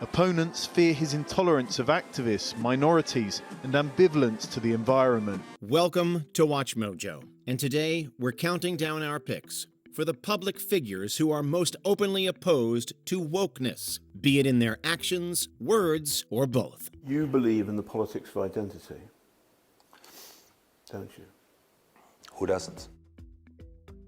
Opponents fear his intolerance of activists, minorities, and ambivalence to the environment. Welcome to WatchMojo, and today we're counting down our picks for the public figures who are most openly opposed to wokeness, be it in their actions, words, or both. You believe in the politics of identity, don't you? Who doesn't?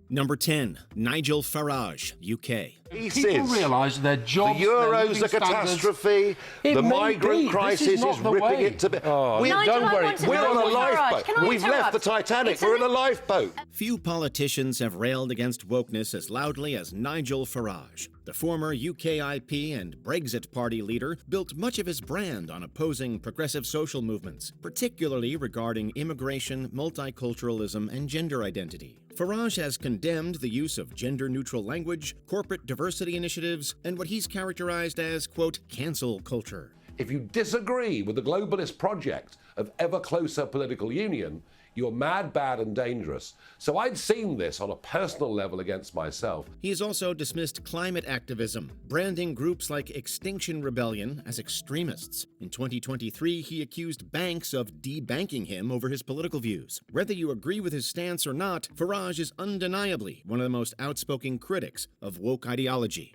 Number 10, Nigel Farage, UK. People realise their jobs, the euro's a catastrophe. The migrant crisis is ripping it to bits. Don't worry, we're on a lifeboat. We've left the Titanic. We're in a lifeboat. Few politicians have railed against wokeness as loudly as Nigel Farage. The former UKIP and Brexit Party leader built much of his brand on opposing progressive social movements, particularly regarding immigration, multiculturalism, and gender identity. Farage has condemned the use of gender-neutral language, corporate diversity initiatives, and what he's characterized as, quote, cancel culture. If you disagree with the globalist project of ever closer political union, you're mad, bad, and dangerous. So I'd seen this on a personal level against myself. He has also dismissed climate activism, branding groups like Extinction Rebellion as extremists. In 2023, he accused banks of debanking him over his political views. Whether you agree with his stance or not, Farage is undeniably one of the most outspoken critics of woke ideology.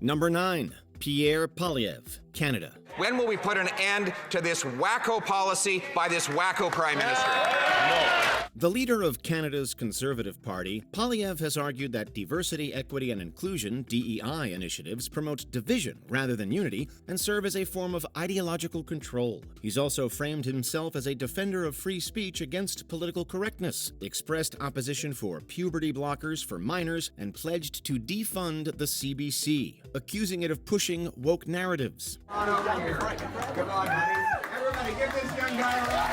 Number 9, Pierre Poilievre, Canada. When will we put an end to this wacko policy by this wacko Prime Minister? The leader of Canada's Conservative Party, Poilievre has argued that diversity, equity, and inclusion (DEI) initiatives promote division rather than unity and serve as a form of ideological control. He's also framed himself as a defender of free speech against political correctness, expressed opposition for puberty blockers for minors, and pledged to defund the CBC, accusing it of pushing woke narratives. Everybody give this young guy a round.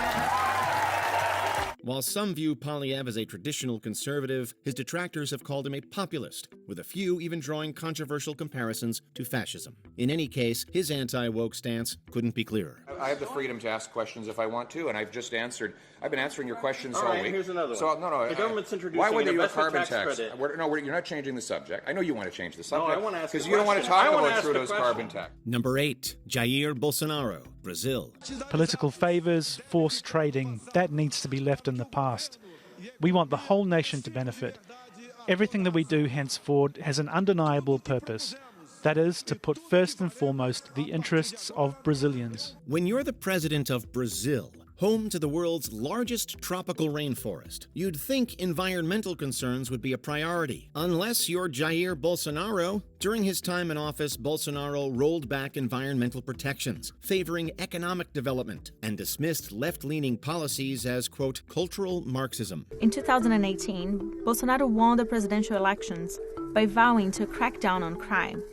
While some view Poilievre as a traditional conservative, his detractors have called him a populist, with a few even drawing controversial comparisons to fascism. In any case, his anti-woke stance couldn't be clearer. I have the freedom to ask questions if I want to, and I've been answering your questions all All right, week. here's another one. So, no, the government's introducing why would an you a investment carbon tax tax? credit. No, you're not changing the subject. I know you want to change the subject. I want to ask because a you don't want to question. talk I wanna about ask a Trudeau's question. carbon tax. Number 8, Jair Bolsonaro, Brazil. Political favours, forced trading, that needs to be left in the past. We want the whole nation to benefit. Everything that we do henceforward has an undeniable purpose. That is, to put first and foremost the interests of Brazilians. When you're the president of Brazil, home to the world's largest tropical rainforest, you'd think environmental concerns would be a priority. Unless you're Jair Bolsonaro. During his time in office, Bolsonaro rolled back environmental protections, favoring economic development, and dismissed left-leaning policies as, quote, cultural Marxism. In 2018, Bolsonaro won the presidential elections by vowing to crack down on crime.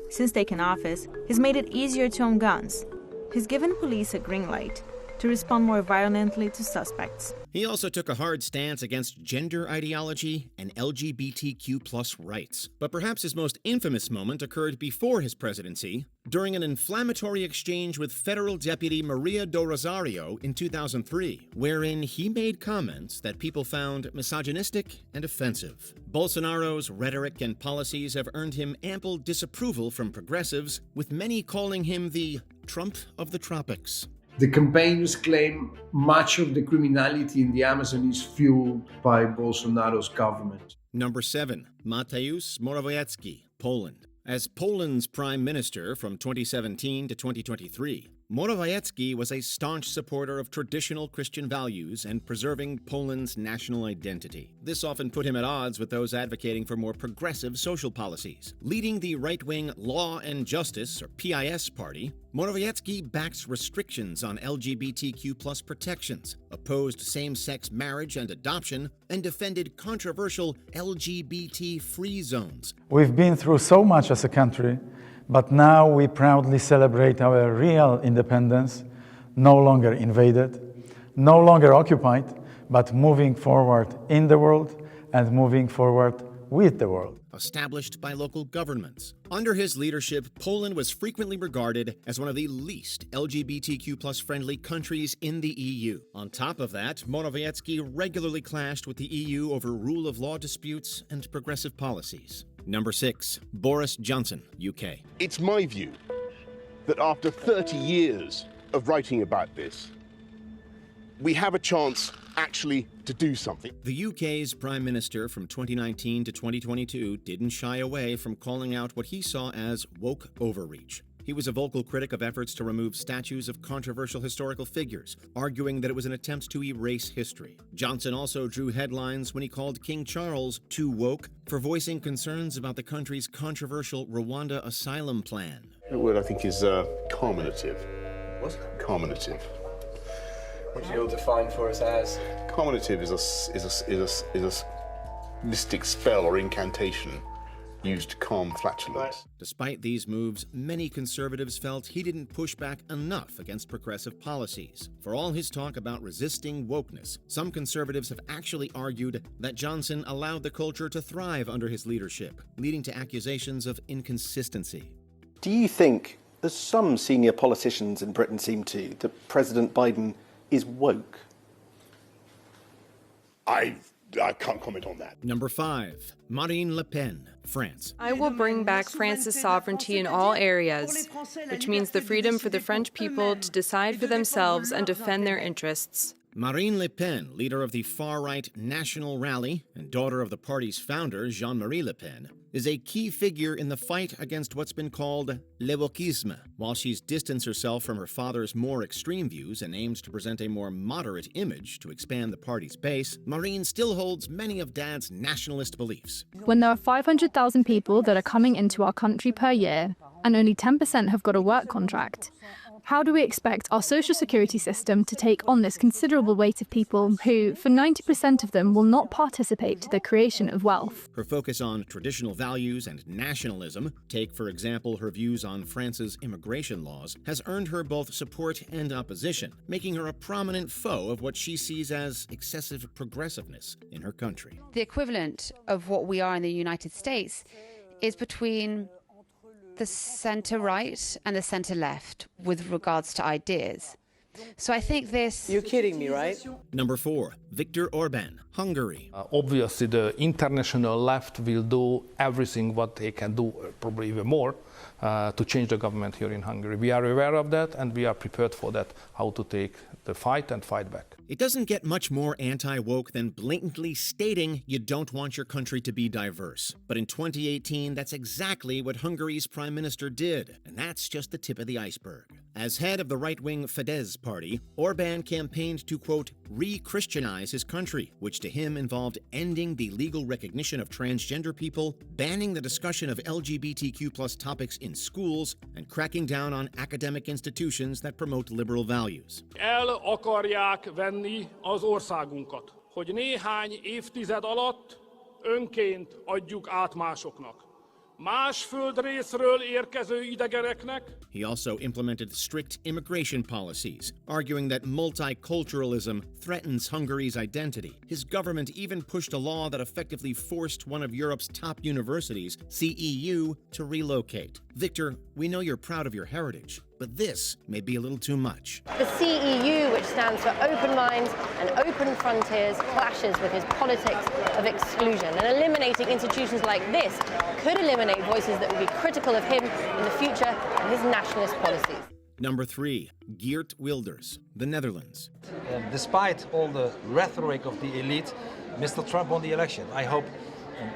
Since taking office, he's made it easier to own guns. He's given police a green light to respond more violently to suspects. He also took a hard stance against gender ideology and LGBTQ+ rights. But perhaps his most infamous moment occurred before his presidency, during an inflammatory exchange with federal deputy Maria do Rosario in 2003, wherein he made comments that people found misogynistic and offensive. Bolsonaro's rhetoric and policies have earned him ample disapproval from progressives, with many calling him the Trump of the tropics. The campaigners claim much of the criminality in the Amazon is fueled by Bolsonaro's government. Number 7, Mateusz Morawiecki, Poland. As Poland's prime minister from 2017 to 2023, Morawiecki was a staunch supporter of traditional Christian values and preserving Poland's national identity. This often put him at odds with those advocating for more progressive social policies. Leading the right-wing Law and Justice, or PIS party, Morawiecki backs restrictions on LGBTQ+ protections, opposed same-sex marriage and adoption, and defended controversial LGBT-free zones. We've been through so much as a country, but now we proudly celebrate our real independence, no longer invaded, no longer occupied, but moving forward in the world and moving forward with the world. Established by local governments. Under his leadership, Poland was frequently regarded as one of the least LGBTQ+ friendly countries in the EU. On top of that, Morawiecki regularly clashed with the EU over rule of law disputes and progressive policies. Number 6, Boris Johnson, UK. It's my view that after 30 years of writing about this, we have a chance actually to do something. The UK's Prime Minister from 2019 to 2022 didn't shy away from calling out what he saw as woke overreach. He was a vocal critic of efforts to remove statues of controversial historical figures, arguing that it was an attempt to erase history. Johnson also drew headlines when he called King Charles too woke for voicing concerns about the country's controversial Rwanda asylum plan. The word I think is carminative. What? Carminative. What do you define for us as? Carminative is a mystic spell or incantation used to calm flatulence. Despite these moves, many conservatives felt he didn't push back enough against progressive policies. For all his talk about resisting wokeness, some conservatives have actually argued that Johnson allowed the culture to thrive under his leadership, leading to accusations of inconsistency. Do you think, as some senior politicians in Britain seem to, that President Biden is woke? I can't comment on that. Number 5, Marine Le Pen, France. I will bring back France's sovereignty in all areas, which means the freedom for the French people to decide for themselves and defend their interests. Marine Le Pen, leader of the far-right National Rally and daughter of the party's founder, Jean-Marie Le Pen, is a key figure in the fight against what's been called le wokisme. While she's distanced herself from her father's more extreme views and aims to present a more moderate image to expand the party's base, Marine still holds many of Dad's nationalist beliefs. When there are 500,000 people that are coming into our country per year, and only 10% have got a work contract, how do we expect our social security system to take on this considerable weight of people who, for 90% of them, will not participate to the creation of wealth? Her focus on traditional values and nationalism, take for example her views on France's immigration laws, has earned her both support and opposition, making her a prominent foe of what she sees as excessive progressiveness in her country. The equivalent of what we are in the United States is between the centre-right and the centre-left with regards to ideas. So I think this... You're kidding me, right? Number 4, Viktor Orban, Hungary. Obviously, the international left will do everything what they can do, probably even more, to change the government here in Hungary. We are aware of that and we are prepared for that, how to take the fight and fight back. It doesn't get much more anti-woke than blatantly stating you don't want your country to be diverse. But in 2018, that's exactly what Hungary's prime minister did, and that's just the tip of the iceberg. As head of the right-wing Fidesz party, Orban campaigned to, quote, re-Christianize his country, which to him involved ending the legal recognition of transgender people, banning the discussion of LGBTQ+ topics in schools, and cracking down on academic institutions that promote liberal values. El akarják venni az országunkat, hogy néhány évtized alatt önként adjuk át másoknak. Más földrészről érkező idegeneknek. He also implemented strict immigration policies, arguing that multiculturalism threatens Hungary's identity. His government even pushed a law that effectively forced one of Europe's top universities, CEU, to relocate. Victor, we know you're proud of your heritage, but this may be a little too much. The CEU, which stands for Open Minds and Open Frontiers, clashes with his politics of exclusion, and eliminating institutions like this could eliminate voices that would be critical of him in the future and his nationalist policies. Number 3, Geert Wilders, the Netherlands. Despite all the rhetoric of the elite, Mr. Trump won the election. I hope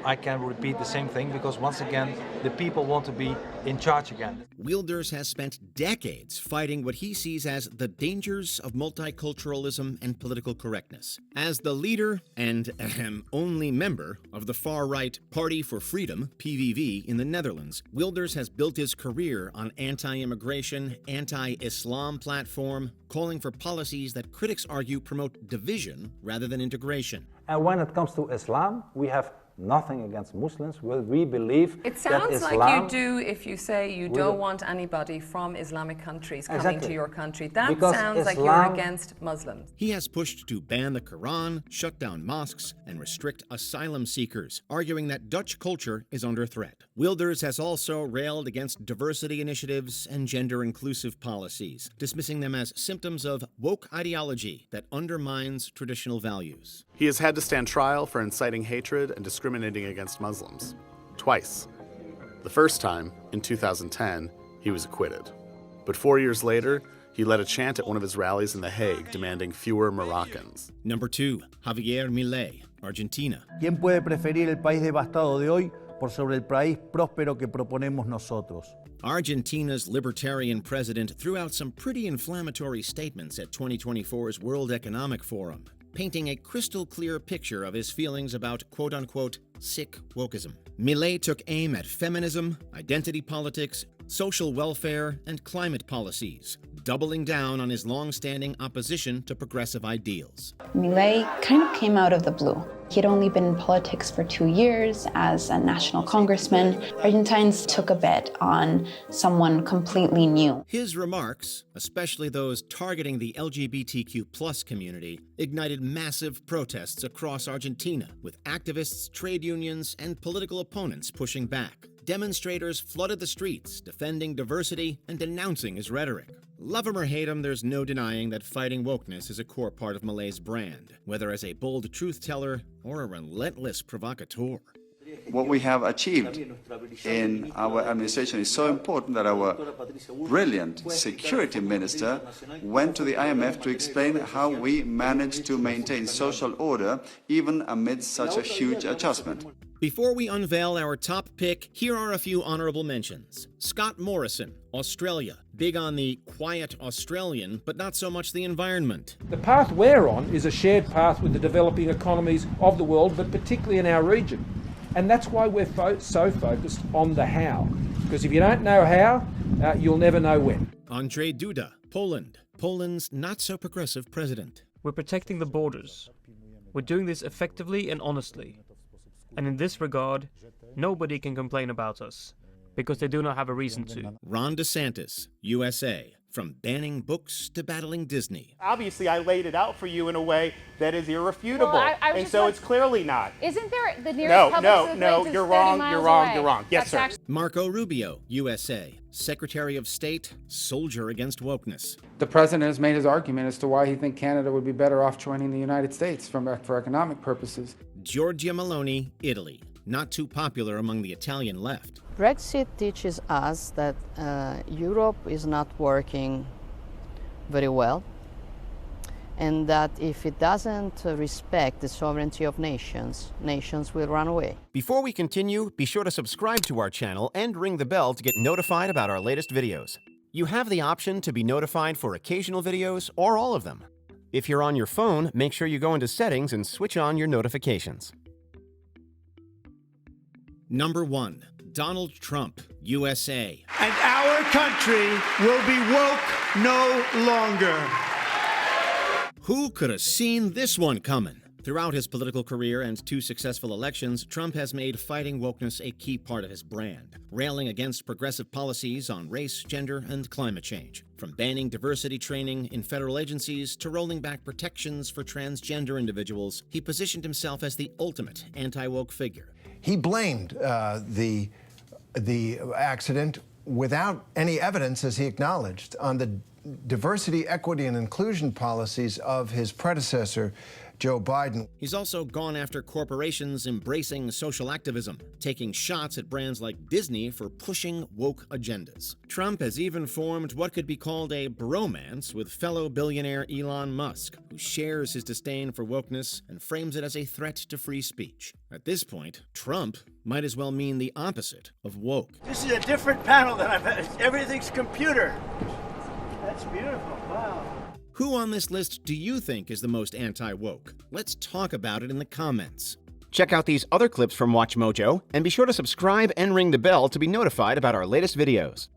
I can repeat the same thing because once again, the people want to be in charge again. Wilders has spent decades fighting what he sees as the dangers of multiculturalism and political correctness. As the leader and only member of the far-right Party for Freedom, PVV, in the Netherlands, Wilders has built his career on anti-immigration, anti-Islam platform, calling for policies that critics argue promote division rather than integration. And when it comes to Islam, we have nothing against Muslims. We believe it sounds that Islam, like you do if you say you don't want anybody from Islamic countries coming to your country. That because sounds like Islam, you're against Muslims. He has pushed to ban the Quran, shut down mosques, and restrict asylum seekers, arguing that Dutch culture is under threat. Wilders has also railed against diversity initiatives and gender-inclusive policies, dismissing them as symptoms of woke ideology that undermines traditional values. He has had to stand trial for inciting hatred and discriminating against Muslims. Twice. The first time, in 2010, he was acquitted. But 4 years later, he led a chant at one of his rallies in The Hague demanding fewer Moroccans. Number 2, Javier Milei, Argentina. ¿Quién puede preferir el país devastado de hoy por sobre el país próspero que proponemos nosotros? Argentina's libertarian president threw out some pretty inflammatory statements at 2024's World Economic Forum, painting a crystal-clear picture of his feelings about quote-unquote sick wokeism. Milei took aim at feminism, identity politics, social welfare, and climate policies, doubling down on his long-standing opposition to progressive ideals. Milei kind of came out of the blue. He'd only been in politics for 2 years as a national congressman. Argentines took a bet on someone completely new. His remarks, especially those targeting the LGBTQ+ community, ignited massive protests across Argentina, with activists, trade unions, and political opponents pushing back. Demonstrators flooded the streets, defending diversity and denouncing his rhetoric. Love him or hate him, there's no denying that fighting wokeness is a core part of Milei's brand, whether as a bold truth-teller or a relentless provocateur. What we have achieved in our administration is so important that our brilliant security minister went to the IMF to explain how we managed to maintain social order even amidst such a huge adjustment. Before we unveil our top pick, here are a few honorable mentions. Scott Morrison, Australia, big on the quiet Australian, but not so much the environment. The path we're on is a shared path with the developing economies of the world, but particularly in our region. And that's why we're so focused on the how. Because if you don't know how, you'll never know when. Andrzej Duda, Poland, Poland's not-so-progressive president. We're protecting the borders. We're doing this effectively and honestly. And in this regard, nobody can complain about us, because they do not have a reason to. Ron DeSantis, USA, from banning books to battling Disney. Obviously, I laid it out for you in a way that is irrefutable, well, and so it's clearly not. Isn't there the nearest public No, you're wrong. Yes, sir. Marco Rubio, USA, Secretary of State, soldier against wokeness. The president has made his argument as to why he thinks Canada would be better off joining the United States for economic purposes. Giorgia Meloni, Italy, not too popular among the Italian left. Brexit teaches us that Europe is not working very well, and that if it doesn't respect the sovereignty of nations, nations will run away. Before we continue, be sure to subscribe to our channel and ring the bell to get notified about our latest videos. You have the option to be notified for occasional videos or all of them. If you're on your phone, make sure you go into Settings and switch on your notifications. Number 1. Donald Trump, USA. And our country will be woke no longer. Who could have seen this one coming? Throughout his political career and 2 successful elections, Trump has made fighting wokeness a key part of his brand, railing against progressive policies on race, gender, and climate change. From banning diversity training in federal agencies to rolling back protections for transgender individuals, he positioned himself as the ultimate anti-woke figure. He blamed the accident without any evidence, as he acknowledged, on the diversity, equity, and inclusion policies of his predecessor, Joe Biden. He's also gone after corporations embracing social activism, taking shots at brands like Disney for pushing woke agendas. Trump has even formed what could be called a bromance with fellow billionaire Elon Musk, who shares his disdain for wokeness and frames it as a threat to free speech. At this point, Trump might as well mean the opposite of woke. This is a different panel than I've had. Everything's computer. That's beautiful. Wow. Who on this list do you think is the most anti-woke? Let's talk about it in the comments. Check out these other clips from WatchMojo, and be sure to subscribe and ring the bell to be notified about our latest videos.